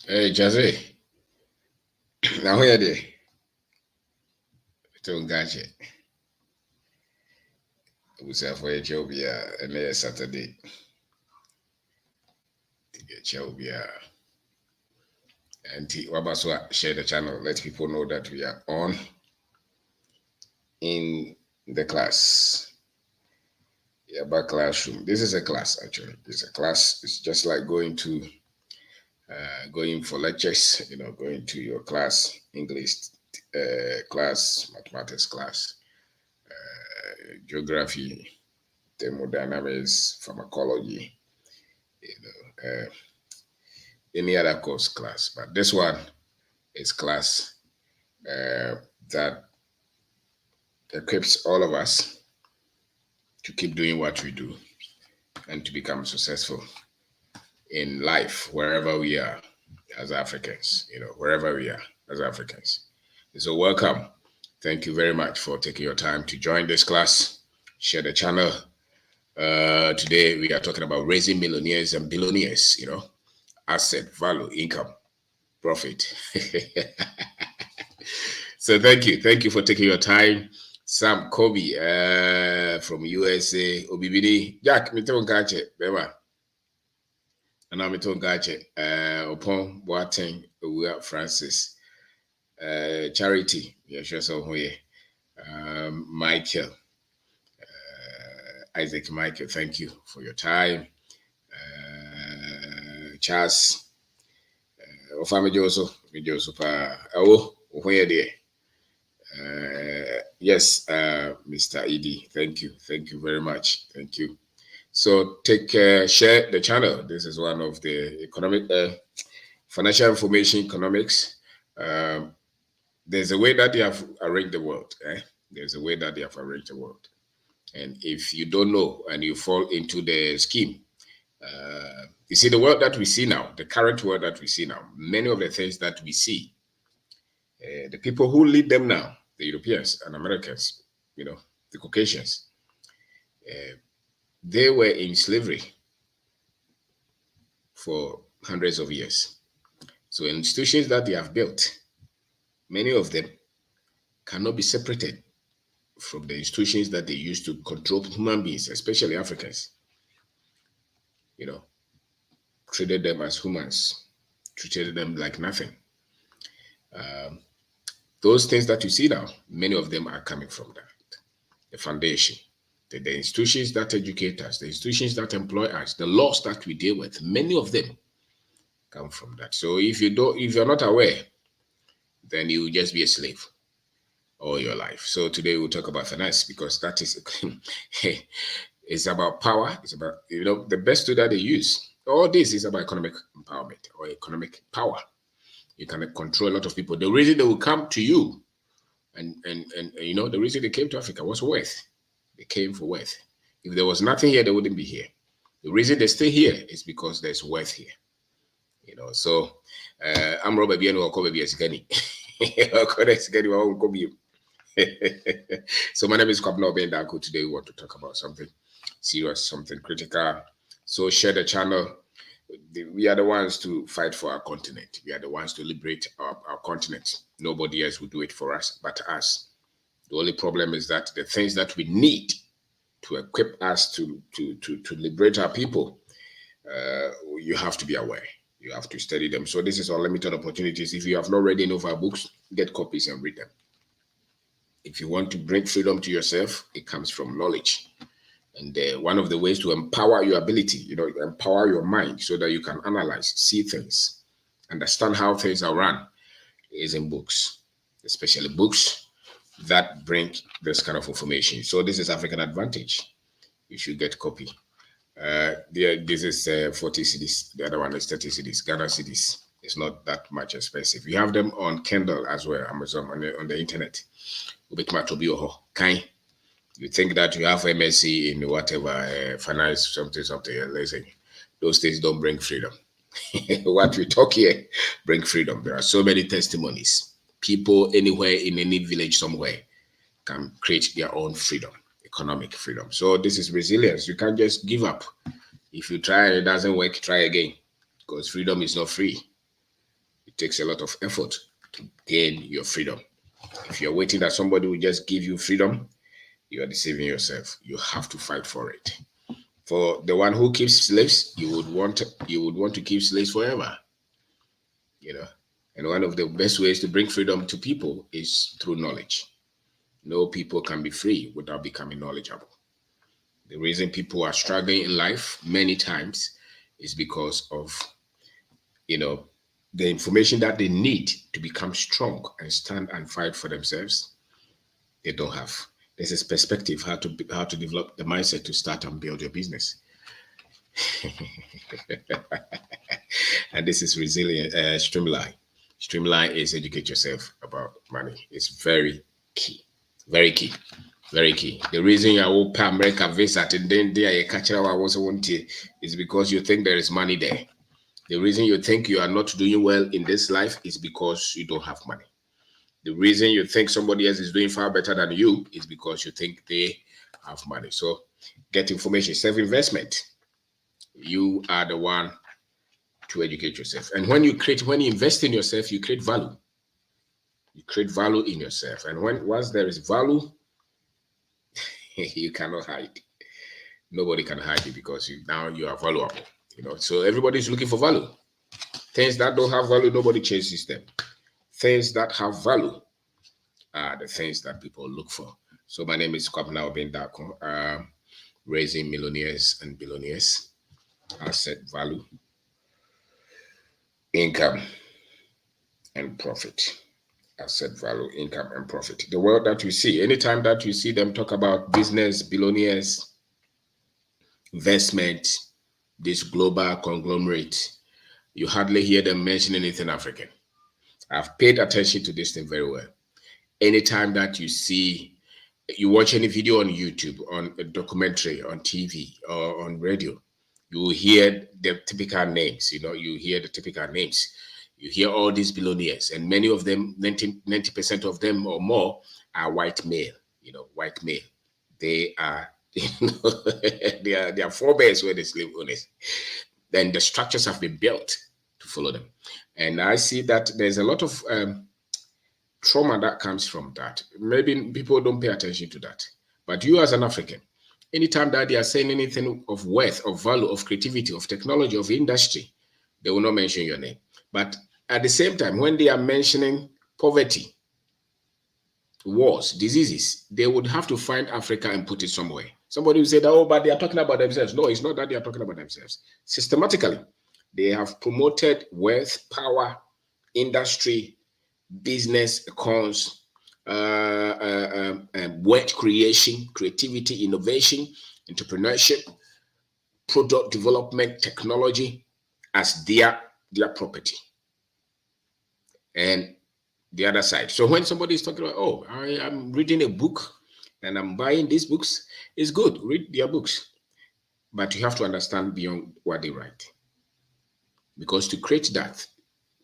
Hey, Jazzy. Now here they don't catch it. We say for Ethiopia and Saturday. Ethiopia. And Wabaswa share the channel. Let people know that we are on in the class. Yeah, back classroom. This is a class actually. It's a class. It's just like going for lectures. Going to your class, English class, mathematics class, geography, thermodynamics, pharmacology. You know, any other course class, but this one is class that equips all of us to keep doing what we do and to become successful in life wherever we are as Africans, wherever we are as Africans. So welcome. Thank you very much for taking your time to join this class. Share the channel. Today we are talking about raising millionaires and billionaires, asset, value, income, profit. So thank you for taking your time. Sam Kobe from USA, Obibini, Jack, Miton Gache, Bema, and I'm Miton Gache, Upon Boateng, Francis, Charity, Michael, Isaac Michael, thank you for your time. Charles, Ofame Joso, where there? Yes, Mr. Edie, thank you very much, thank you. So share the channel. This is one of the economic, financial information economics. There's a way that they have arranged the world. There's a way that they have arranged the world, and if you don't know and you fall into the scheme, you see the world that we see now, the current world that we see now. Many of the things that we see, the people who lead them now, the Europeans and Americans, the Caucasians, they were in slavery for hundreds of years. So institutions that they have built, many of them cannot be separated from the institutions that they use to control human beings, especially Africans. Treated them as humans, treated them like nothing. Those things that you see now, many of them are coming from that. The foundation, the institutions that educate us, the institutions that employ us, the laws that we deal with, many of them come from that. So if you're not aware, then you will just be a slave all your life. So today we'll talk about finance because that is it's about power. It's about the best tool that they use. All this is about economic empowerment or economic power. You can control a lot of people. The reason they will come to you, and the reason they came to Africa was wealth. They came for wealth. If there was nothing here, they wouldn't be here. The reason they stay here is because there's wealth here. So I'm Robert Biano Okobe Biasigani. So my name is Mr.OBENG Darko. Today we want to talk about something serious, something critical. So share the channel. We are the ones to fight for our continent. We are the ones to liberate our continent. Nobody else will do it for us but us. The only problem is that the things that we need to equip us to liberate our people, you have to be aware. You have to study them. So this is unlimited opportunities. If you have not read any of our books, get copies and read them. If you want to bring freedom to yourself, it comes from knowledge. And one of the ways to empower your ability, empower your mind so that you can analyze, see things, understand how things are run, is in books, especially books that bring this kind of information. So this is African Advantage. You should get a copy. This is 40 cedis. The other one is 30 cedis, Ghana cedis. It's not that much expensive. You have them on Kindle as well, Amazon, on the internet. You think that you have MSc in whatever, finance, something, listen, those things don't bring freedom. What we talk here bring freedom. There are so many testimonies. People anywhere in any village somewhere can create their own freedom, economic freedom. So this is resilience. You can't just give up. If you try and it doesn't work, try again. Because freedom is not free. It takes a lot of effort to gain your freedom. If you're waiting that somebody will just give you freedom, you are deceiving yourself. You have to fight for it. For the one who keeps slaves, you would want to keep slaves forever. And one of the best ways to bring freedom to people is through knowledge. No people can be free without becoming knowledgeable. The reason people are struggling in life many times is because of the information that they need to become strong and stand and fight for themselves. They don't have. This is perspective, how to develop the mindset to start and build your business. And this is resilient. Streamline. Streamline is educate yourself about money. It's very key. Very key. Very key. The reason you will pay America visa and then there you catch our was is because you think there is money there. The reason you think you are not doing well in this life is because you don't have money. The reason you think somebody else is doing far better than you is because you think they have money. So get information, self-investment. You are the one to educate yourself. And when you invest in yourself, you create value. You create value in yourself. And once there is value, you cannot hide. Nobody can hide you because now you are valuable. So everybody's looking for value. Things that don't have value, nobody chases them. Things that have value are the things that people look for. So my name is Mr.OBENG Darko. Raising millionaires and billionaires. Asset value, income, and profit. Asset value, income, and profit. The world that you see, anytime that you see them talk about business, billionaires, investment, this global conglomerate, you hardly hear them mention anything African. I've paid attention to this thing very well. Anytime that you watch any video on YouTube, on a documentary, on TV, or on radio, you will hear the typical names. You hear the typical names. You hear all these billionaires, and many of them, 90% of them or more, are white male. White male. They are, they are forebears where the slave owners. Then the structures have been built to follow them, and I see that there's a lot of trauma that comes from that. Maybe people don't pay attention to that, but you as an African, anytime that they are saying anything of worth, of value, of creativity, of technology, of industry, they will not mention your name. But at the same time, when they are mentioning poverty, wars, diseases, they would have to find Africa and put it somewhere. Somebody will say that, oh, but they are talking about themselves. No, it's not that they are talking about themselves. Systematically, they have promoted wealth, power, industry, business, cause, wealth creation, creativity, innovation, entrepreneurship, product development, technology as their property. And the other side. So when somebody is talking about, oh, I am reading a book and I'm buying these books, it's good. Read their books. But you have to understand beyond what they write. Because to create that,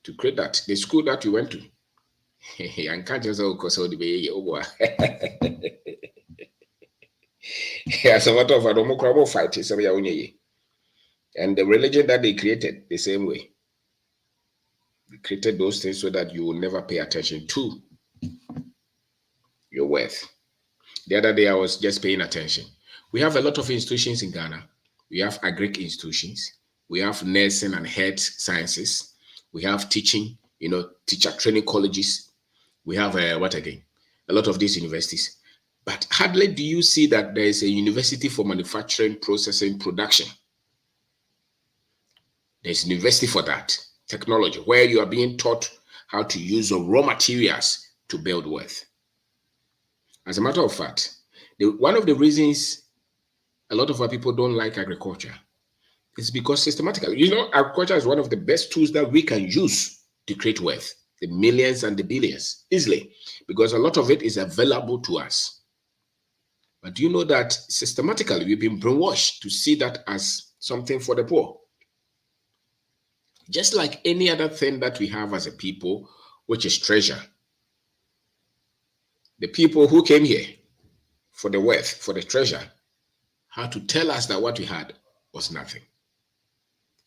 the school that you went to, and can't just as a matter of a democratic fight, and the religion that they created the same way. They created those things so that you will never pay attention to your worth. The other day I was just paying attention. We have a lot of institutions in Ghana. We have agric institutions. We have nursing and health sciences. We have teaching, teacher training colleges. We have a lot of these universities. But hardly do you see that there is a university for manufacturing, processing, production. There's a university for that, technology, where you are being taught how to use the raw materials to build wealth. As a matter of fact, one of the reasons a lot of our people don't like agriculture is because systematically, agriculture is one of the best tools that we can use to create wealth, the millions and the billions, easily, because a lot of it is available to us. But do you know that systematically we've been brainwashed to see that as something for the poor? Just like any other thing that we have as a people, which is treasure. The people who came here for the wealth, for the treasure, had to tell us that what we had was nothing.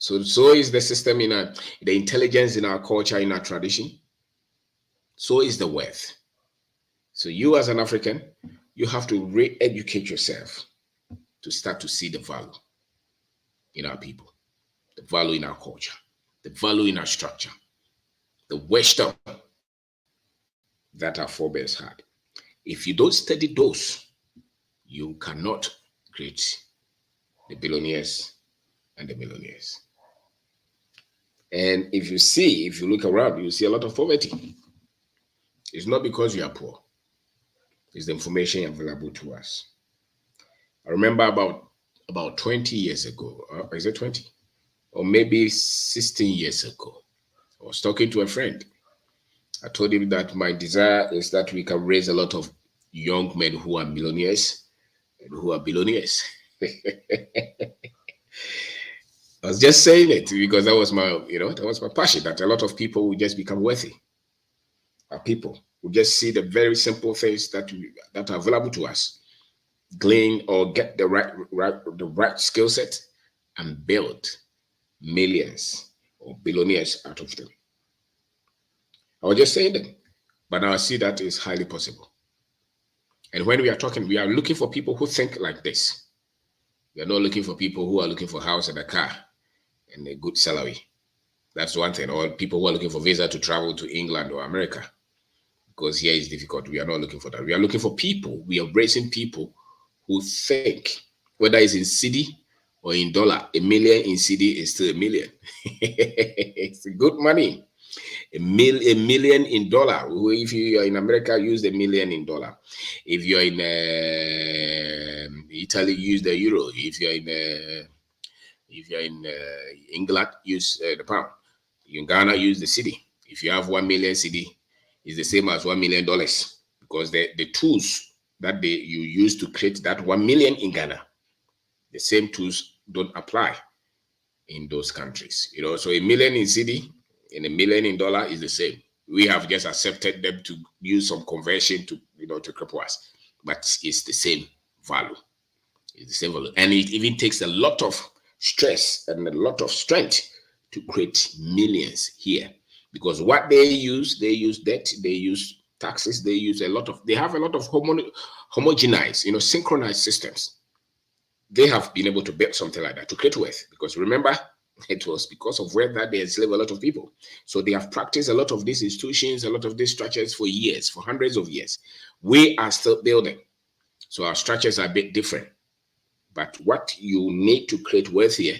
So is the system in the intelligence in our culture, in our tradition. So is the wealth. So you as an African, you have to re-educate yourself to start to see the value in our people, the value in our culture, the value in our structure, the wisdom that our forebears had. If you don't study those, you cannot create the billionaires and the millionaires. And if you look around, you see a lot of poverty. It's not because you are poor. It's the information available to us. I remember about 20 years ago, is it 20? Or maybe 16 years ago, I was talking to a friend. I told him that my desire is that we can raise a lot of young men who are millionaires and who are billionaires. I was just saying it because that was my passion, that a lot of people will just become wealthy. Our people will just see the very simple things that are available to us, glean or get the right skill set and build millions or billionaires out of them. I was just saying that, but now I see that is highly possible. And when we are talking, we are looking for people who think like this. We are not looking for people who are looking for a house and a car and a good salary. That's one thing. Or people who are looking for visa to travel to England or America, because here is difficult. We are not looking for that. We are looking for people. We are embracing people who think, whether it's in cedi or in dollar, $1 million in cedi is still $1 million. It's good money. $1 million in dollar. If you are in America, use the $1 million in dollar. If you're in Italy, use the euro. If you're in England, use the pound. In Ghana, use the cedi. If you have 1 million cedi, it's the same as $1 million, because the tools that you use to create that 1 million in Ghana, the same tools don't apply in those countries. So $1 million in cedi and $1 million in dollar is the same. We have just accepted them to use some conversion to cripple us, but it's the same value. It's the same value, and it even takes a lot of stress and a lot of strength to create millions here, because what they use debt, they use taxes, they have a lot of homogenized, synchronized systems. They have been able to build something like that to create wealth, because remember, it was because of wealth that they enslaved a lot of people. So they have practiced a lot of these institutions, a lot of these structures for years, for hundreds of years. We are still building. So our structures are a bit different. But what you need to create wealth here,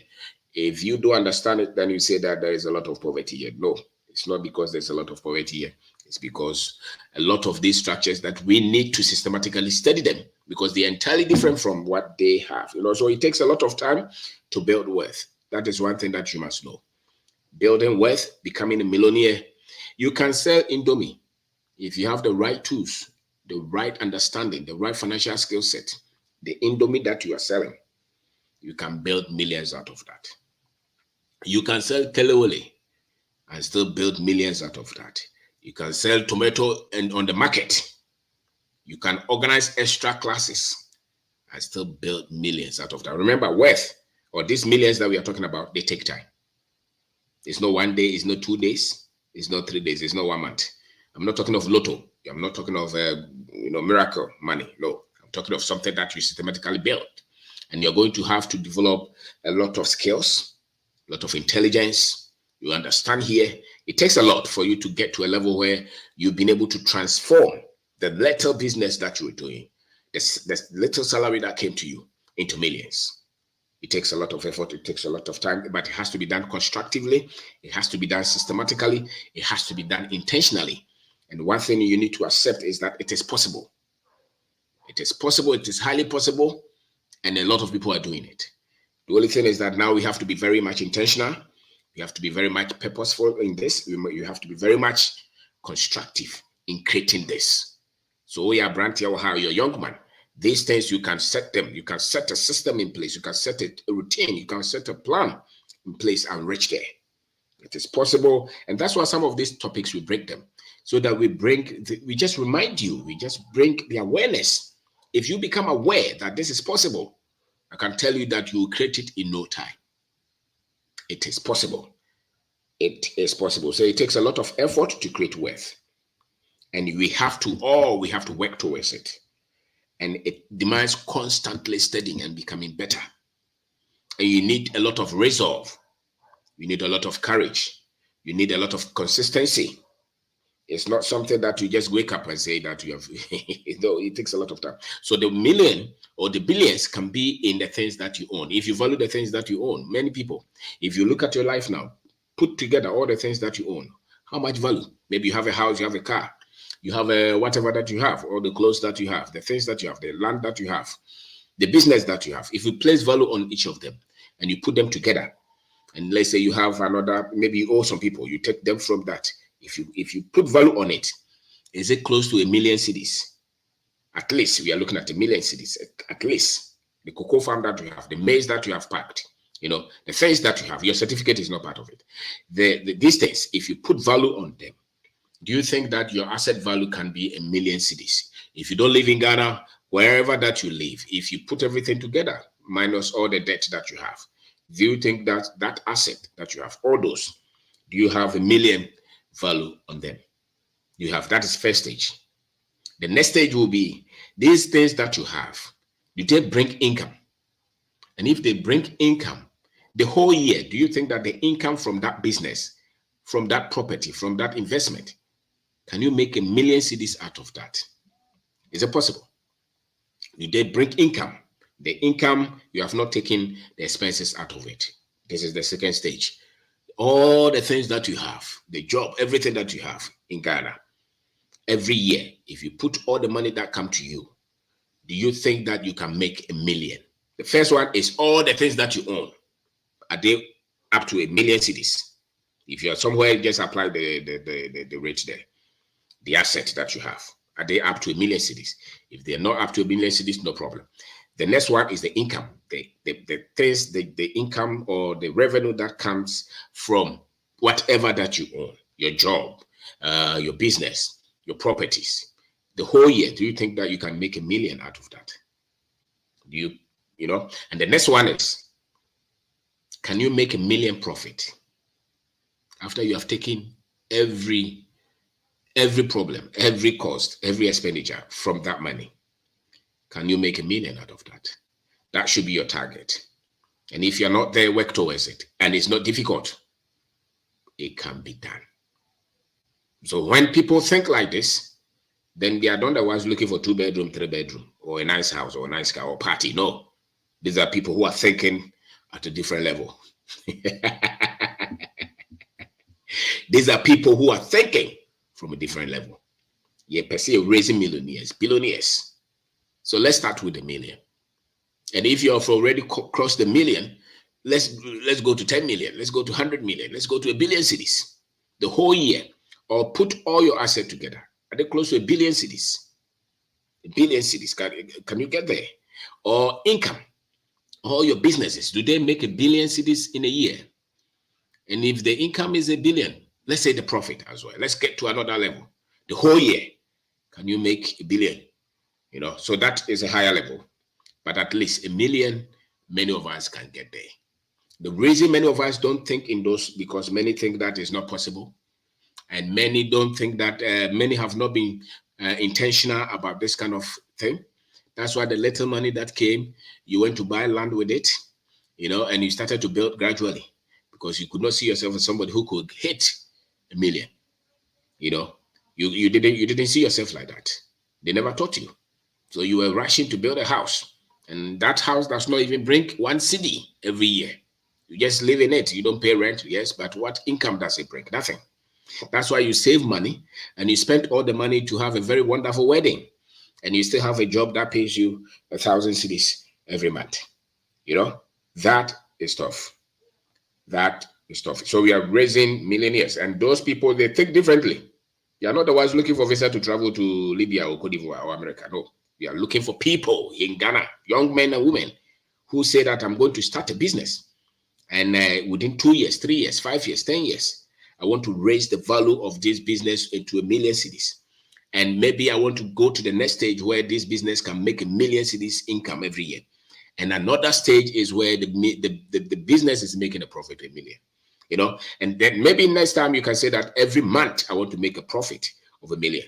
if you do understand it, then you say that there is a lot of poverty here. No, it's not because there's a lot of poverty here. It's because a lot of these structures that we need to systematically study them, because they are entirely different from what they have. So it takes a lot of time to build wealth. That is one thing that you must know. Building wealth, becoming a millionaire. You can sell Indomie if you have the right tools, the right understanding, the right financial skill set. The Indomie that you are selling, you can build millions out of that. You can sell telewole and still build millions out of that. You can sell tomato and on the market. You can organize extra classes and still build millions out of that. Remember, wealth, or these millions that we are talking about, they take time. It's not 1 day, it's not 2 days, it's not 3 days, it's not 1 month. I'm not talking of lotto. I'm not talking of miracle money. No, I'm talking of something that you systematically build. And you're going to have to develop a lot of skills, a lot of intelligence. You understand here. It takes a lot for you to get to a level where you've been able to transform the little business that you were doing, the little salary that came to you, into millions. It takes a lot of effort. It takes a lot of time, but it has to be done constructively. It has to be done systematically. It has to be done intentionally. And one thing you need to accept is that it is possible. It is possible. It is highly possible. And a lot of people are doing it. The only thing is that now we have to be very much intentional. We have to be very much purposeful in this. You have to be very much constructive in creating this. So we are brand here, how you're a young man. These things, you can set them. You can set a system in place. You can set a routine. You can set a plan in place and reach there. It is possible. And that's why some of these topics, we break them so that we just remind you, we just bring the awareness. If you become aware that this is possible, I can tell you that you will create it in no time. It is possible. It is possible. So it takes a lot of effort to create wealth. And we have to work towards it. And it demands constantly studying and becoming better. And you need a lot of resolve. You need a lot of courage. You need a lot of consistency. It's not something that you just wake up and say that you have. No, it takes a lot of time. So the million or the billions can be in the things that you own. If you value the things that you own, many people, if you look at your life now, put together all the things that you own, how much value? Maybe you have a house, you have a car, you have a whatever that you have, all the clothes that you have, the things that you have, the land that you have, the business that you have. If you place value on each of them and you put them together, and let's say you have another, maybe you owe some people, you take them from that. If you put value on it, is it close to 1 million cedis? At least we are looking at 1 million cedis. At least the cocoa farm that you have, the maize that you have packed, the things that you have, your certificate is not part of it. These things, if you put value on them, do you think that your asset value can be 1 million cedis? If you don't live in Ghana, wherever that you live, if you put everything together, minus all the debt that you have, do you think that that asset that you have, all those, do you have 1 million value on them? You have, that is first stage. The next stage will be these things that you have, do they bring income? And if they bring income the whole year, do you think that the income from that business, from that property, from that investment, can you make 1 million cedis out of that? Is it possible? Do they bring income? The income, you have not taken the expenses out of it. This is the second stage. All the things that you have, the job, everything that you have in Ghana, every year, if you put all the money that come to you, do you think that you can make 1 million? The first one is all the things that you own. Are they up to 1 million cedis? If you're somewhere, just apply the rate there. The asset that you have, are they up to 1 million cedis? If they're not up to 1 million cedis, no problem. The next one is the income, the things, the income or the revenue that comes from whatever that you own, your job, your business, your properties. The whole year, do you think that you can make 1 million out of that? Do you And the next one is, can you make 1 million profit after you have taken every problem, every cost, every expenditure from that money? Can you make 1 million out of that? That should be your target. And if you're not there, work towards it. And it's not difficult. It can be done. So when people think like this, then they are not the ones looking for 2-bedroom, 3-bedroom, or a nice house, or a nice car, or party. No. These are people who are thinking at a different level. These are people who are thinking from a different level. Yeah, per se, raising millionaires, billionaires. So let's start with 1 million. And if you have already crossed the million, let's go to 10 million. Let's go to 100 million. Let's go to 1 billion cedis the whole year. Or put all your assets together. Are they close to 1 billion cedis? 1 billion cedis. Can you get there? Or income. All your businesses, do they make 1 billion cedis in a year? And if the income is 1 billion, let's say the profit as well. Let's get to another level. The whole year, can you make 1 billion? So that is a higher level. But at least 1 million, many of us can get there. The reason many of us don't think in those, because many think that is not possible. And many don't think that, many have not been intentional about this kind of thing. That's why the little money that came, you went to buy land with it, and you started to build gradually, because you could not see yourself as somebody who could hit 1 million. You didn't see yourself like that. They never taught you. So you were rushing to build a house, and that house does not even bring 1 cedi every year. You just live in it. You don't pay rent, yes, but what income does it bring? Nothing. That's why you save money and you spend all the money to have a very wonderful wedding, and you still have a job that pays you 1,000 cedis every month. That is tough. That is tough. So we are raising millionaires, and those people, they think differently. They are not the ones looking for visa to travel to Libya or Cote d'Ivoire or America. No, we are looking for people in Ghana, young men and women, who say that I'm going to start a business, and within 2 years, 3 years, 5 years, 10 years, I want to raise the value of this business into 1 million cedis. And maybe I want to go to the next stage where this business can make 1 million cedis income every year. And another stage is where the business is making a profit, 1 million. you know, and then maybe next time you can say that every month I want to make a profit of $1 million.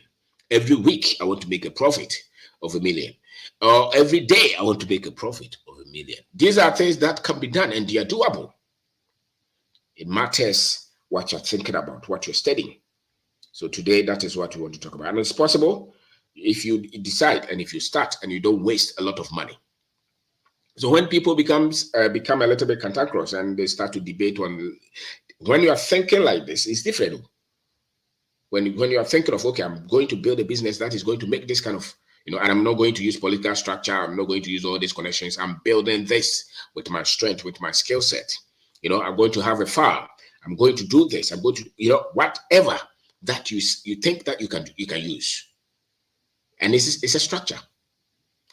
Every week I want to make a profit of $1 million. Or every day I want to make a profit of $1 million. These are things that can be done and they are doable. It matters what you're thinking about, what you're studying. So today, that is what we want to talk about. And it's possible if you decide and if you start and you don't waste a lot of money. So when people become a little bit cantankerous and they start to debate on, when you are thinking like this, it's different. When you are thinking of, okay, I'm going to build a business that is going to make this kind of, and I'm not going to use political structure. I'm not going to use all these connections. I'm building this with my strength, with my skill set. I'm going to have a farm. I'm going to do this. I'm going to, whatever that you think that you can use. And it's a structure.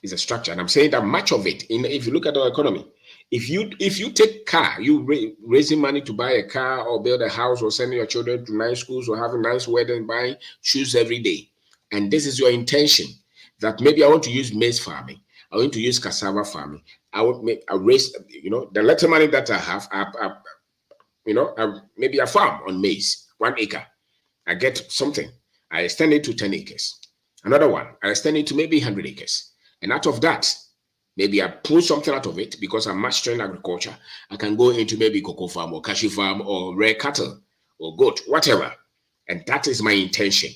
It's a structure. And I'm saying that much of it, if you look at our economy, if you take car, you raising money to buy a car or build a house or sending your children to nice schools or having nice wedding, buying shoes every day. And this is your intention that maybe I want to use maize farming. I want to use cassava farming. I raise, the little money that I have, maybe a farm on maize, 1 acre. I get something. I extend it to 10 acres. Another one, I extend it to maybe 100 acres. And out of that, maybe I pull something out of it because I'm mastering agriculture. I can go into maybe cocoa farm or cashew farm or rare cattle or goat, whatever. And that is my intention.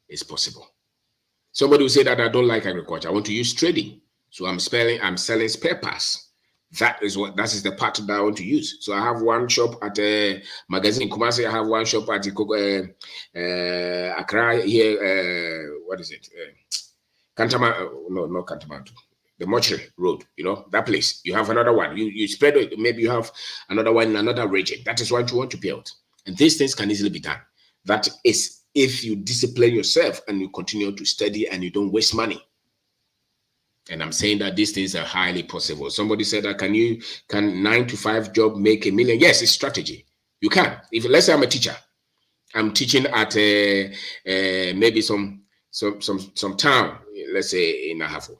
It's possible. Somebody will say that I don't like agriculture. I want to use trading. So I'm selling spare parts. That is the part that I want to use. So I have one shop at a magazine Kumasi. I have one shop at Accra here. What is it? Kantama, no, not Kantama, the Mortuary Road, that place. You have another one. You spread it. Maybe you have another one in another region. That is what you want to build. And these things can easily be done. That is if you discipline yourself and you continue to study and you don't waste money. And I'm saying that these things are highly possible. Somebody said that can 9 to 5 job make $1 million? Yes, it's strategy. You can. If let's say I'm a teacher, I'm teaching at maybe some town, let's say in Ahafo.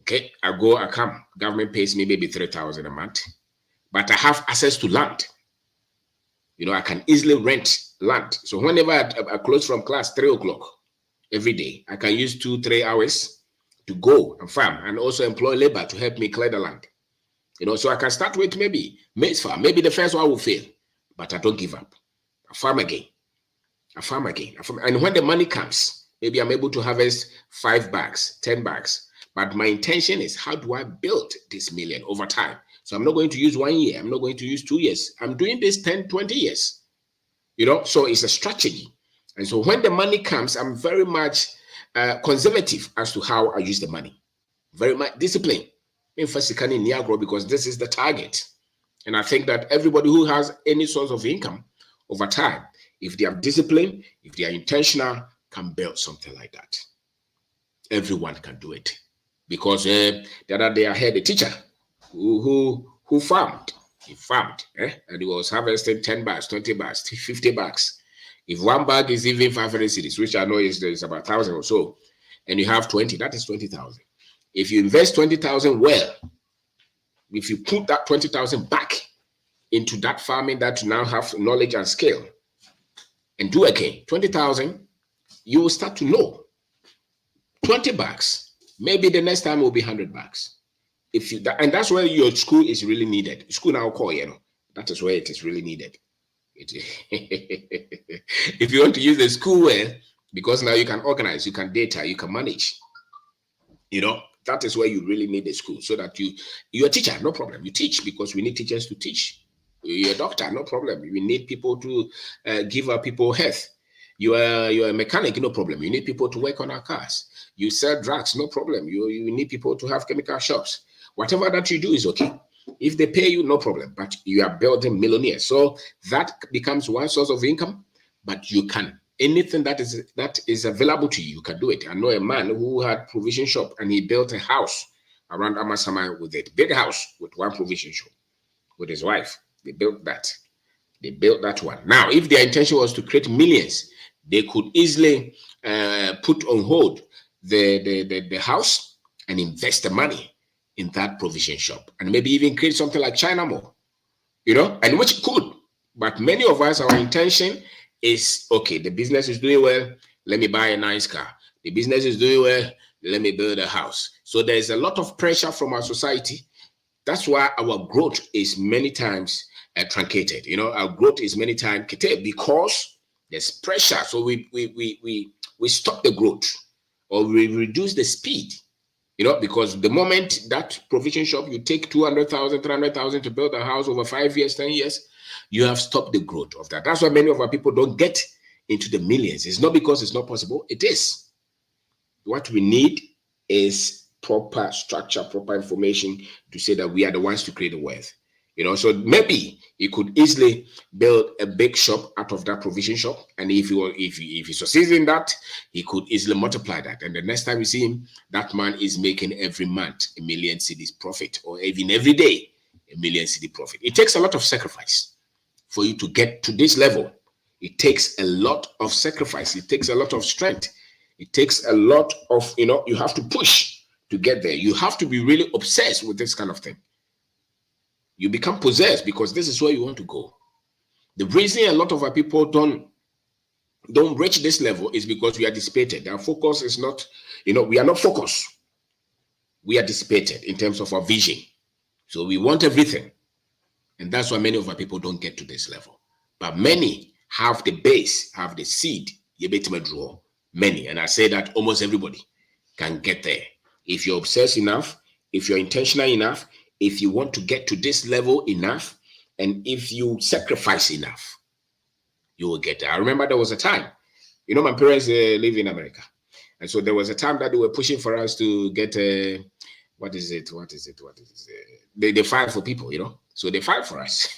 Okay, I come. Government pays me maybe 3,000 a month, but I have access to land. I can easily rent land. So whenever I close from class 3 o'clock every day, I can use 2-3 hours to go and farm and also employ labor to help me clear the land. So I can start with maybe maize farm. Maybe the first one will fail, but I don't give up. I farm again. And when the money comes, maybe I'm able to harvest 5 bags, 10 bags. But my intention is, how do I build this million over time? So I'm not going to use 1 year. I'm not going to use 2 years. I'm doing this 10, 20 years. So it's a strategy. And so when the money comes, I'm very much conservative as to how I use the money. Very much discipline. Because this is the target. And I think that everybody who has any source of income over time, if they are disciplined, if they are intentional, can build something like that. Everyone can do it. Because the other day I had a teacher who farmed. He farmed, and he was harvesting 10 bags, 20 bags, 50 bags. If 1 bag is even 500 cedis, which I know is about 1,000 or so, and you have 20, that is 20,000. If you invest 20,000 well, if you put that 20,000 back into that farming that you now have knowledge and skill, and do again, 20,000, you will start to know. 20 bags, maybe the next time will be 100 bags. And that's where your school is really needed. School now call, that is where it is really needed. If you want to use the school well, because now you can organize, you can data, you can manage. That is where you really need the school, so that you're a teacher, no problem. You teach because we need teachers to teach. You're a doctor, no problem. We need people to give our people health. You're a mechanic, no problem. You need people to work on our cars. You sell drugs, no problem. You need people to have chemical shops. Whatever that you do is okay. If they pay you, no problem. But you are building millionaires. So that becomes one source of income. But you can, anything that is available to you, you can do it. I know a man who had provision shop and he built a house around Amasama with a big house with one provision shop with his wife. They built that. They built that one. Now, if their intention was to create millions, they could easily put on hold the house and invest the money in that provision shop, and maybe even create something like China Mall, and which could But many of us, our intention is, okay, the business is doing well, let me buy a nice car. The business is doing well, let me build a house. So there's a lot of pressure from our society. That's why our growth is many times truncated. You know, our growth is many times curtailed because there's pressure. So we stop the growth, or we reduce the speed. You know, because the moment that provision shop, you take 200,000, 300,000 to build a house over 5 years, 10 years, you have stopped the growth of that. That's why many of our people don't get into the millions. It's not because it's not possible. It is. What we need is proper structure, proper information to say that we are the ones to create the wealth. You know, so maybe he could easily build a big shop out of that provision shop, and if he succeeds in that, he could easily multiply that. And the next time you see him, that man is making every month a million cedis profit, or even every day a million cedi profit. It takes a lot of sacrifice for you to get to this level. It takes a lot of sacrifice. It takes a lot of strength. It takes a lot of, you know, you have to push to get there. You have to be really obsessed with this kind of thing. You become possessed because this is where you want to go. The reason a lot of our people don't reach this level is because we are dissipated. Our focus is not, you know, we are not focused. We are dissipated in terms of our vision. So we want everything. And that's why many of our people don't get to this level. But many have the base, have the seed. You bet me draw many. And I say that almost everybody can get there. If you're obsessed enough, if you're intentional enough, if you want to get to this level enough, and if you sacrifice enough, you will get there. I remember there was a time, you know, my parents live in America. And so there was a time that they were pushing for us to get what is it? They fight for people, you know. So they fight for us.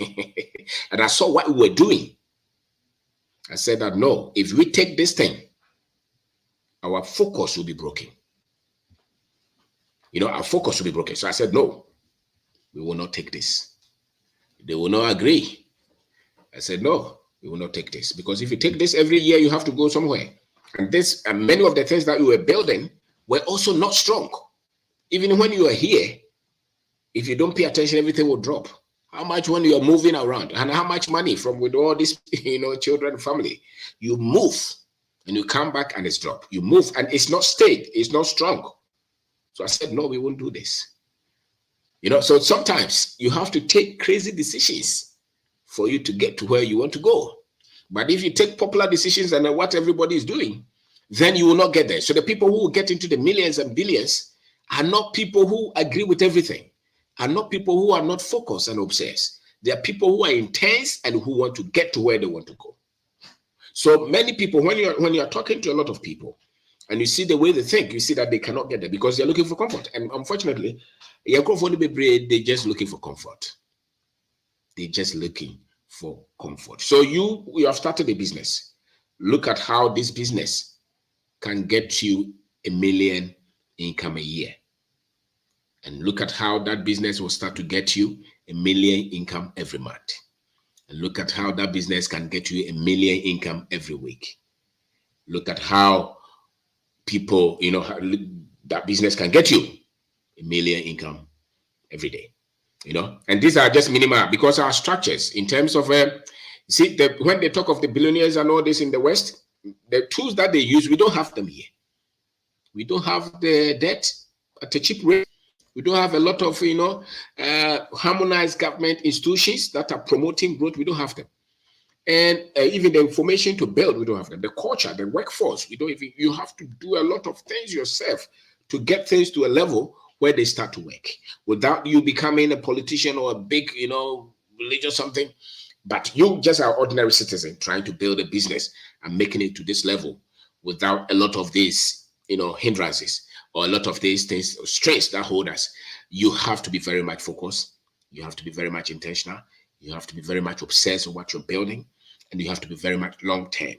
And I saw what we were doing. I said that, no, if we take this thing, our focus will be broken. You know, our focus will be broken. So I said, no, we will not take this. They will not agree. I said, no, we will not take this. Because if you take this every year, you have to go somewhere. And this, and many of the things that we were building were also not strong. Even when you are here, if you don't pay attention, everything will drop. How much when you are moving around, and how much money from with all this, you know, children, family, you move and you come back and it's dropped. You move and it's not stayed, it's not strong. So I said, no, we won't do this. You know, so sometimes you have to take crazy decisions for you to get to where you want to go. But if you take popular decisions and what everybody is doing, then you will not get there. So the people who will get into the millions and billions are not people who agree with everything, are not people who are not focused and obsessed. They are people who are intense and who want to get to where they want to go. So many people, when you're talking to a lot of people and you see the way they think, you see that they cannot get there because they're looking for comfort. And unfortunately, they're just looking for comfort. They're just looking for comfort. So you have started a business. Look at how this business can get you $1 million income a year. And look at how that business will start to get you $1 million income every month. And look at how that business can get you $1 million income every week. Look at how people, you know, that business can get you $1 million income every day. You know, and these are just minimal because our structures in terms of when they talk of the billionaires and all this in the West, the tools that they use, we don't have them here. We don't have the debt at a cheap rate. We don't have a lot of, you know, harmonized government institutions that are promoting growth. We don't have them. And even the information to build, we don't have them. The culture, the workforce, we don't even, you have to do a lot of things yourself to get things to a level where they start to work without you becoming a politician or a big, you know, religious something. But you just are ordinary citizen trying to build a business and making it to this level without a lot of these, you know, hindrances or a lot of these things, strengths that hold us. You have to be very much focused. You have to be very much intentional. You have to be very much obsessed with what you're building. And you have to be very much long-term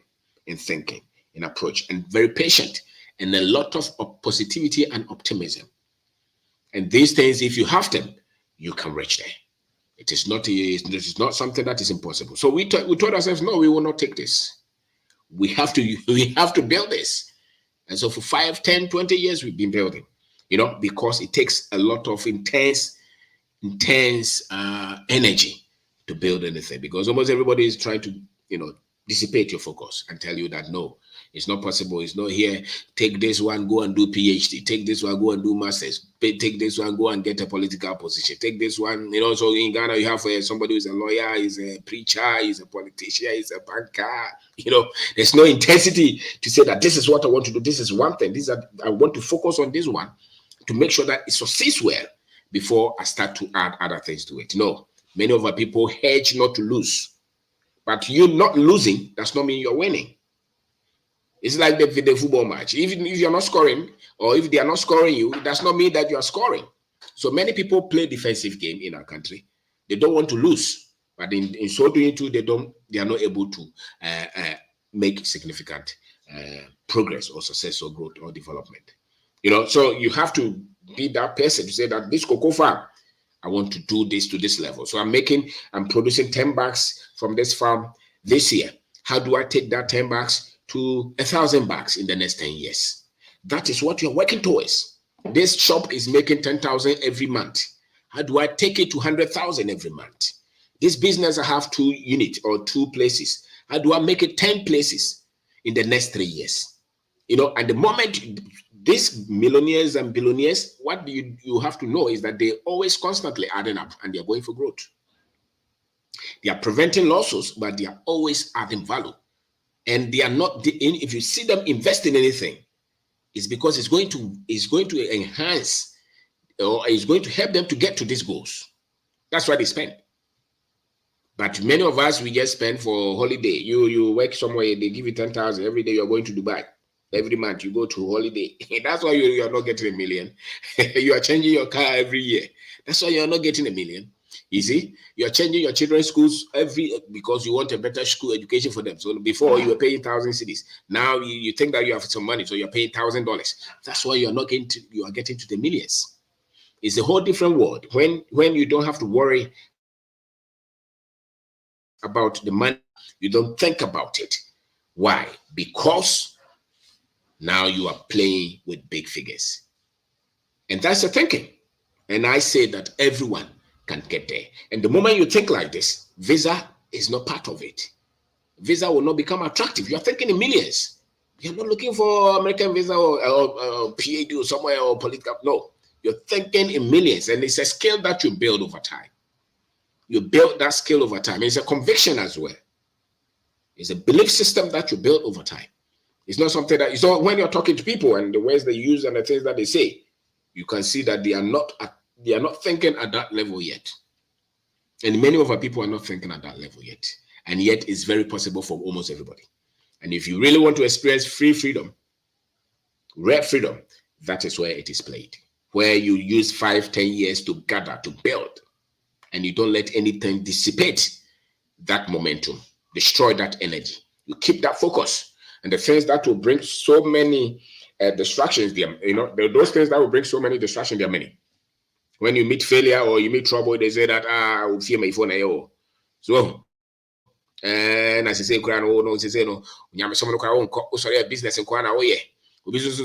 in thinking, in approach, and very patient, and a lot of positivity and optimism. And these things, if you have them, you can reach there. It is not something that is impossible. So we told ourselves, no, we will not take this. We have to build this. And so for 5, 10, 20 years, we've been building, you know, because it takes a lot of intense energy to build anything, because almost everybody is trying to, dissipate your focus and tell you that no, it's not possible, it's not here. Take this one, go and do PhD. Take this one, go and do masters. Take this one, go and get a political position. Take this one, so in Ghana you have somebody who's a lawyer, is a preacher, is a politician, is a banker. There's no intensity to say that this is what I want to do. This is one thing. I want to focus on this one to make sure that it succeeds well before I start to add other things to it. No, many of our people hedge not to lose. But you not losing does not mean you're winning. It's like the football match. Even if you're not scoring, or if they are not scoring you, it does not mean that you are scoring. So many people play defensive game in our country. They don't want to lose, but in so doing too, they are not able to make significant progress or success or growth or development. So you have to be that person to say that this cocoa farm, I want to do this to this level. So I'm producing 10 bags from this farm this year. How do I take that 10 bags to 1,000 bags in the next 10 years? That is what you're working towards. This shop is making 10,000 every month. How do I take it to 100,000 every month? This business, I have 2 units or 2 places. How do I make it 10 places in the next 3 years? And the moment these millionaires and billionaires, what you have to know is that they always constantly adding up and they're going for growth. They are preventing losses, but they are always adding value. And they are not, if you see them invest in anything, it's because it's going to enhance, or it's going to help them to get to these goals. That's why they spend. But many of us, we just spend for holiday. You work somewhere, they give you 10,000 every day. You're going to Dubai. Every month you go to holiday. That's why you are not getting $1 million. You are changing your car every year. That's why you are not getting $1 million. You see, you are changing your children's schools because you want a better school education for them. So before you were paying 1,000 cedis. Now you think that you have some money, so you're paying $1,000. That's why you are getting to the millions. It's a whole different world when you don't have to worry about the money. You don't think about it. Why? Because now you are playing with big figures. And that's the thinking. And I say that everyone can get there. And the moment you think like this, visa is not part of it. Visa will not become attractive. You're thinking in millions. You're not looking for American visa or PhD or somewhere or political. No, you're thinking in millions. And it's a skill that you build over time. You build that skill over time. It's a conviction as well. It's a belief system that you build over time. It's not something that, it's not when you're talking to people and the words they use and the things that they say, you can see that they are not thinking at that level yet. And many of our people are not thinking at that level yet. And yet it's very possible for almost everybody. And if you really want to experience free freedom, rare freedom, that is where it is played. Where you use 5-10 years to gather, to build, and you don't let anything dissipate that momentum, destroy that energy. You keep that focus. And the things that will bring so many distractions, those things that will bring so many distractions, there are many. When you meet failure or you meet trouble, they say that, I will fear my phone. So, and as I say, no, say no, sorry, a business in Kwana, oh, yeah.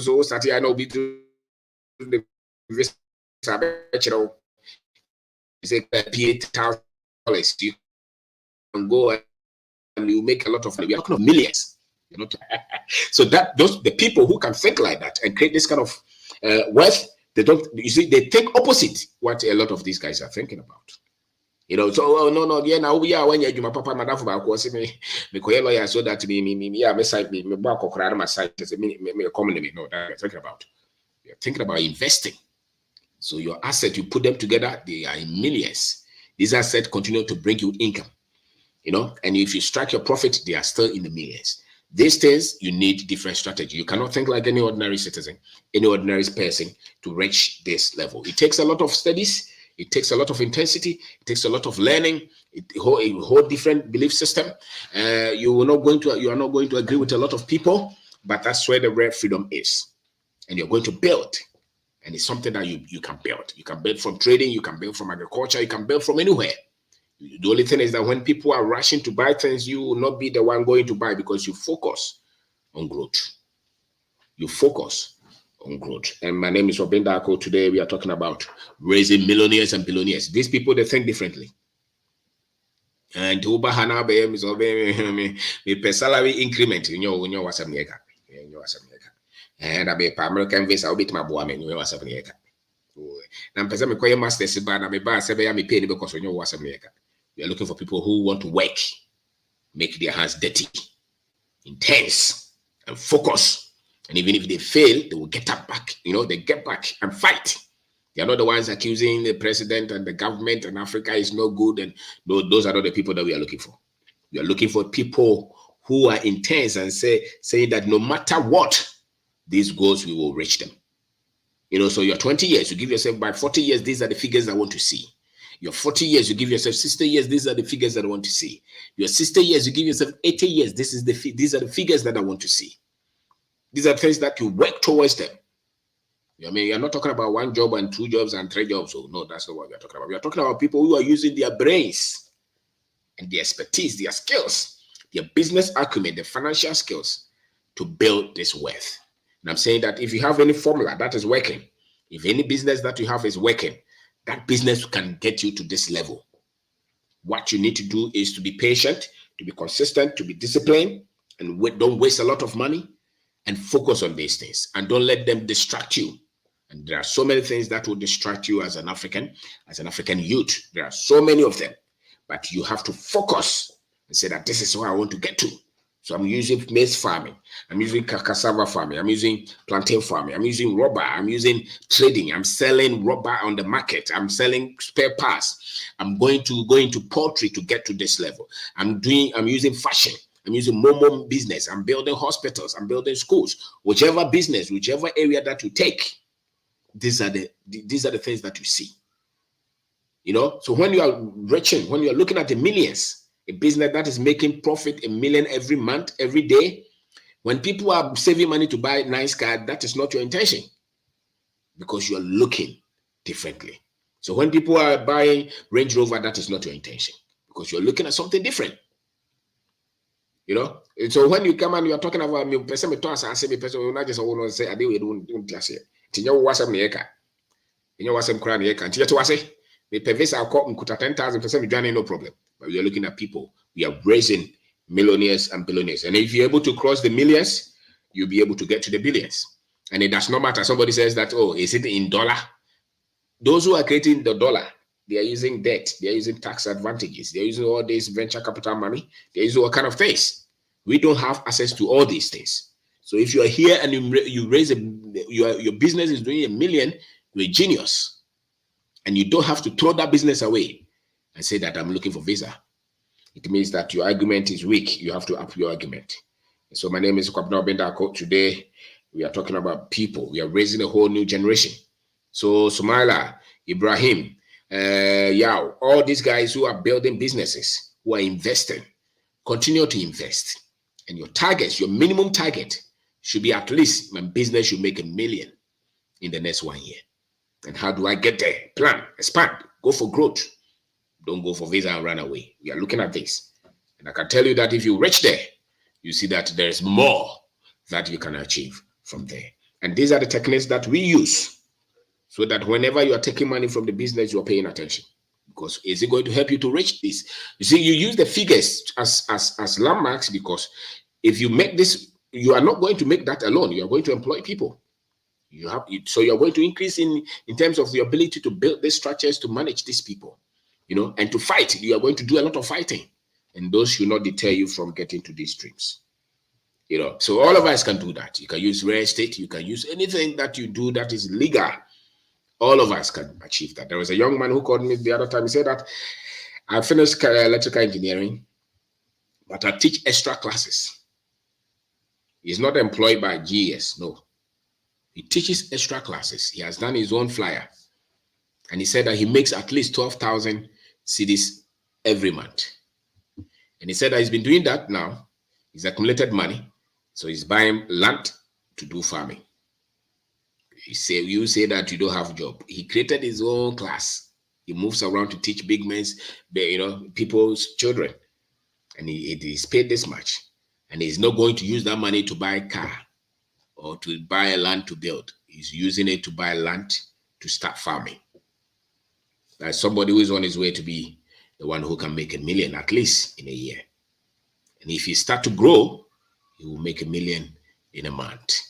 So, starting, I know, be to the say, $8,000, you can go and you make a lot of money. We are talking of millions. So the people who can think like that and create this kind of wealth, they think opposite what a lot of these guys are thinking about. So no, yeah, now we are when you my papa madam for course me lawyer so that me side me back my side me commonly no that you're thinking about. You're thinking about investing. So your asset, you put them together, they are in millions. These assets continue to bring you income. And if you strike your profit, they are still in the millions. These days, you need different strategy. You cannot think like any ordinary citizen, any ordinary person to reach this level. It takes a lot of studies. It takes a lot of intensity. It takes a lot of learning. A whole different belief system. You are not going to agree with a lot of people, but that's where the real freedom is. And you're going to build. And it's something that you can build. You can build from trading. You can build from agriculture. You can build from anywhere. The only thing is that when people are rushing to buy things, you will not be the one going to buy because you focus on growth. You focus on growth. And my name is Mr.OBENG DARKO. Today we are talking about raising millionaires and billionaires. These people, they think differently. And Uber Hana be me salary increment, what's up, nigga. And I be American visa, I'll be my boy, man, what's up, nigga. Now, person me call masters, but I me buy me pay because what's up, nigga. We are looking for people who want to work, make their hands dirty, intense, and focus. And even if they fail, they will get up back. They get back and fight. They are not the ones accusing the president and the government and Africa is no good. And those are not the people that we are looking for. We are looking for people who are intense and saying that no matter what, these goals, we will reach them. So you're 20 years, you give yourself by 40 years, these are the figures I want to see. Your 40 years, you give yourself 60 years, these are the figures that I want to see. Your 60 years, you give yourself 80 years, these are the figures that I want to see. These are things that you work towards them. You're not talking about 1 job and 2 jobs and 3 jobs. Oh, no, that's not what we're talking about. We're talking about people who are using their brains and their expertise, their skills, their business acumen, their financial skills to build this wealth. And I'm saying that if you have any formula that is working, if any business that you have is working, that business can get you to this level. What you need to do is to be patient, to be consistent, to be disciplined, and don't waste a lot of money, and focus on these things. And don't let them distract you. And there are so many things that will distract you as an African youth. There are so many of them. But you have to focus and say that this is where I want to get to. So I'm using maize farming. I'm using cassava farming. I'm using plantain farming. I'm using rubber. I'm using trading. I'm selling rubber on the market. I'm selling spare parts. I'm going to go into poultry to get to this level. I'm using fashion. I'm using Momo business. I'm building hospitals. I'm building schools. Whichever business, whichever area that you take, these are the things that you see. So when you are reaching, when you are looking at the millions, a business that is making profit $1 million every month, every day, when people are saving money to buy a nice car, that is not your intention, because you're looking differently. So when people are buying Range Rover, that is not your intention, because you're looking at something different. So when you come and you're talking about me, person me toss and say me person, not just want to say I do don't say. Tinya wasam neka. You know wasam kran neka. Tinya to wase. Me pervase I'll call mkuta 10,000% me joining, no problem. But we are looking at people. We are raising millionaires and billionaires. And if you're able to cross the millions, you'll be able to get to the billions. And it does not matter. Somebody says that, oh, is it in dollar? Those who are creating the dollar, they are using debt. They are using tax advantages. They are using all this venture capital money. They are using all kind of things. We don't have access to all these things. So if you are here and you raise your business is doing $1 million, you're a genius. And you don't have to throw that business away and say that I'm looking for visa. It means that your argument is weak. You have to up your argument. So my name is Mr.OBENG DARKO. Today, we are talking about people. We are raising a whole new generation. So Sumaila, Ibrahim, Yao, all these guys who are building businesses, who are investing, continue to invest. And your targets, your minimum target should be at least my business should make $1 million in the next 1 year. And how do I get there? Plan, expand, go for growth. Don't go for visa and run away. We are looking at this. And I can tell you that if you reach there, you see that there is more that you can achieve from there. And these are the techniques that we use so that whenever you are taking money from the business, you are paying attention. Because is it going to help you to reach this? You see, you use the figures as landmarks, because if you make this, you are not going to make that alone. You are going to employ people. So you're going to increase in terms of your ability to build these structures to manage these people, and to fight. You are going to do a lot of fighting, and those should not deter you from getting to these dreams. So all of us can do that. You can use real estate. You can use anything that you do that is legal. All of us can achieve that. There was a young man who called me the other time. He said that I finished electrical engineering, but I teach extra classes. He's not employed by GS, no. He teaches extra classes. He has done his own flyer. And he said that he makes at least 12,000 cedis every month. And he said that he's been doing that now. He's accumulated money. So he's buying land to do farming. You say that you don't have a job. He created his own class. He moves around to teach big men's, people's children. And he's paid this much. And he's not going to use that money to buy a car or to buy a land to build. He's using it to buy land to start farming. Like somebody who is on his way to be the one who can make $1 million at least in a year. And if you start to grow, you will make $1 million in a month,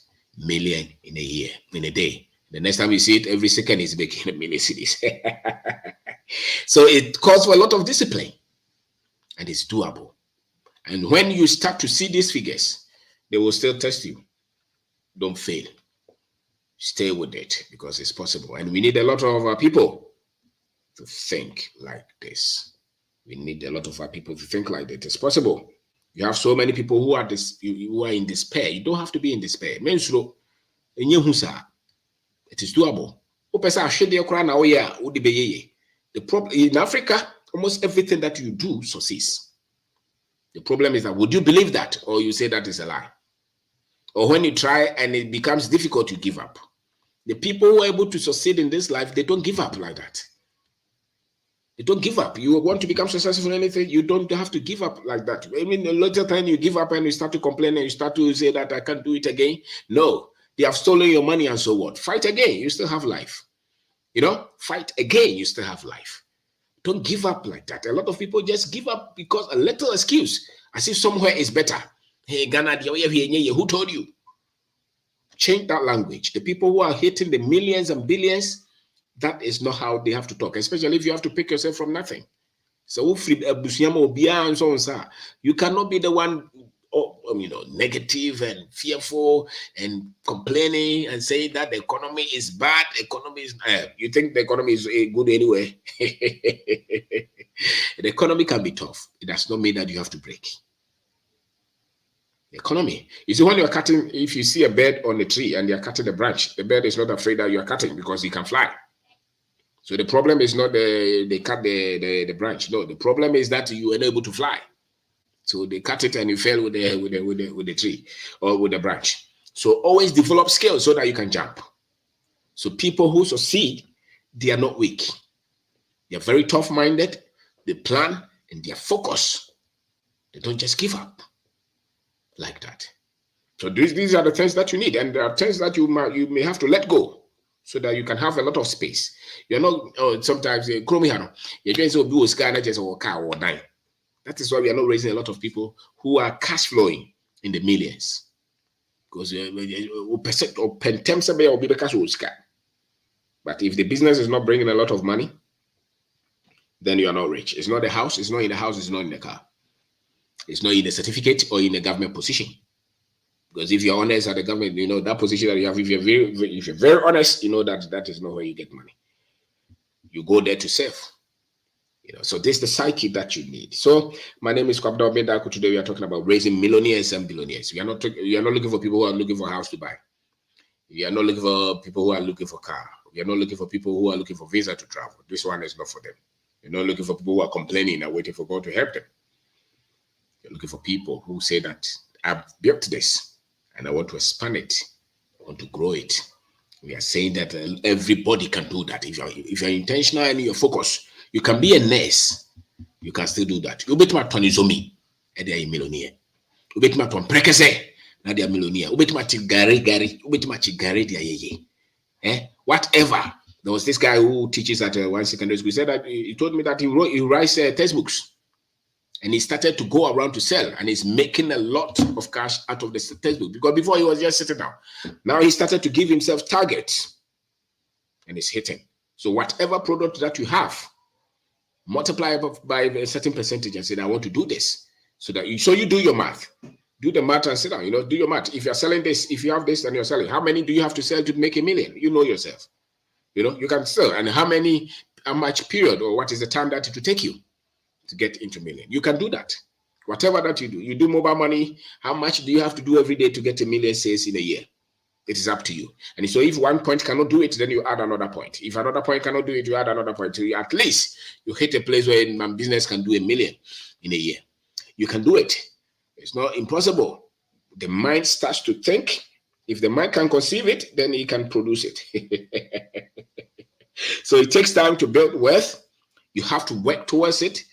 $1 million in a year, in a day. The next time you see it, every second is making $1 million cities. So it calls for a lot of discipline, and it's doable. And when you start to see these figures, they will still test you. Don't fail. Stay with it because it's possible. And we need a lot of our people to think like this. We need a lot of our people to think like that. It's possible. You have so many people who are in despair. You don't have to be in despair. It is doable. The problem in Africa, almost everything that you do succeeds. The problem is that would you believe that, or you say that is a lie? Or when you try and it becomes difficult, you give up. The people who are able to succeed in this life, they don't give up like that. You don't give up. You want to become successful in anything, you don't have to give up like that. I mean, a lot of time you give up and you start to complain and you start to say that I can't do it again. No, they have stolen your money and so what? Fight again. You still have life. Fight again. You still have life. Don't give up like that. A lot of people just give up because a little excuse, as if somewhere is better. Hey, Ghana, who told you? Change that language. The people who are hitting the millions and billions, that is not how they have to talk, especially if you have to pick yourself from nothing. So you cannot be the one negative and fearful and complaining and saying that the economy is bad. You think the economy is good anyway? The economy can be tough. It does not mean that you have to break. The economy. You see, when you're cutting, if you see a bird on a tree and you're cutting a branch, the bird is not afraid that you're cutting because he can fly. So the problem is not they cut the branch. No, the problem is that you are unable to fly. So they cut it and you fell with the tree or with the branch. So always develop skills so that you can jump. So people who succeed, they are not weak. They are very tough-minded. They plan and they are focused. They don't just give up like that. So these are the things that you need, and there are things that you may have to let go so that you can have a lot of space. You're not sometimes you're going to be a scanner just a car or nine. That is why we are not raising a lot of people who are cash flowing in the millions. Because but if the business is not bringing a lot of money, then you are not rich. It's not the house, it's not in the house, it's not in the car. It's not in the certificate or in a government position. Because if you're honest at the government, that position that you have, if you're very honest, that is not where you get money. You go there to serve. So this is the psyche that you need. So my name is Mr.OBENG DARKO. Today we are talking about raising millionaires and billionaires. We are not looking for people who are looking for a house to buy. We are not looking for people who are looking for car. We are not looking for people who are looking for visa to travel. This one is not for them. You're not looking for people who are complaining and waiting for God to help them. You're looking for people who say that I've built this and I want to expand it. I want to grow it. We are saying that everybody can do that. If you're intentional and you're focused, you can be a nurse. You can still do that. You bet my tonizomi, and they are a millionaire. You bet my ton prekese, now they are millionaire. You bet my chigari, you bet my chigari, they are whatever. There was this guy who teaches at one secondary school. He said that he told me that he writes textbooks, and he started to go around to sell, and he's making a lot of cash out of the textbook because before he was just sitting down. Now he started to give himself targets, and he's hitting. So whatever product that you have, multiply by a certain percentage and say, I want to do this. So you do your math. Do the math and sit down, do your math. If you're selling this, if you have this and you're selling, how many do you have to sell to make $1 million? You know yourself. You can sell. And how much period or what is the time that it will take you to get into $1 million? You can do that. Whatever that you do mobile money, how much do you have to do every day to get $1 million sales in a year? It is up to you. And so if one point cannot do it, then you add another point. If another point cannot do it, you add another point. So at least you hit a place where my business can do $1 million in a year. You can do it. It's not impossible. The mind starts to think. If the mind can conceive it, then it can produce it. So it takes time to build wealth. You have to work towards it.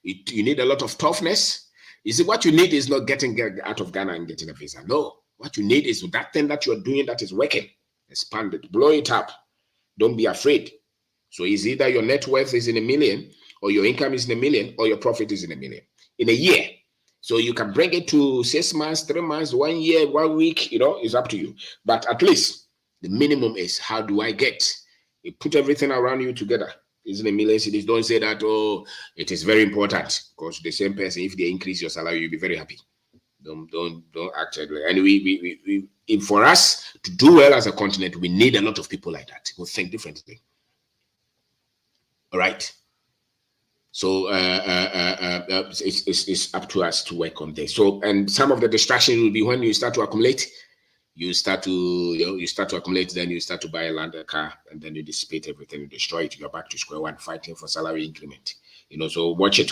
You need a lot of toughness. You see, what you need is not getting out of Ghana and getting a visa. No. What you need is that thing that you're doing that is working. Expand it, blow it up. Don't be afraid. So it's either your net worth is in $1 million or your income is in a million, or your profit is in a million in a year. So you can bring it to 6 months, 3 months, 1 year, 1 week, it's up to you. But at least the minimum is, how do I get? You put everything around you together. Isn't a million cities? Don't say that, oh, it is very important, because the same person, if they increase your salary, you'll be very happy. Don't act like. And if for us to do well as a continent, we need a lot of people like that who think differently. All right. So it's up to us to work on this. So, and some of the distractions will be when you start to accumulate. You start to accumulate, then you start to buy a land, a car, and then you dissipate everything, you destroy it. You're back to square one, fighting for salary increment. So watch it.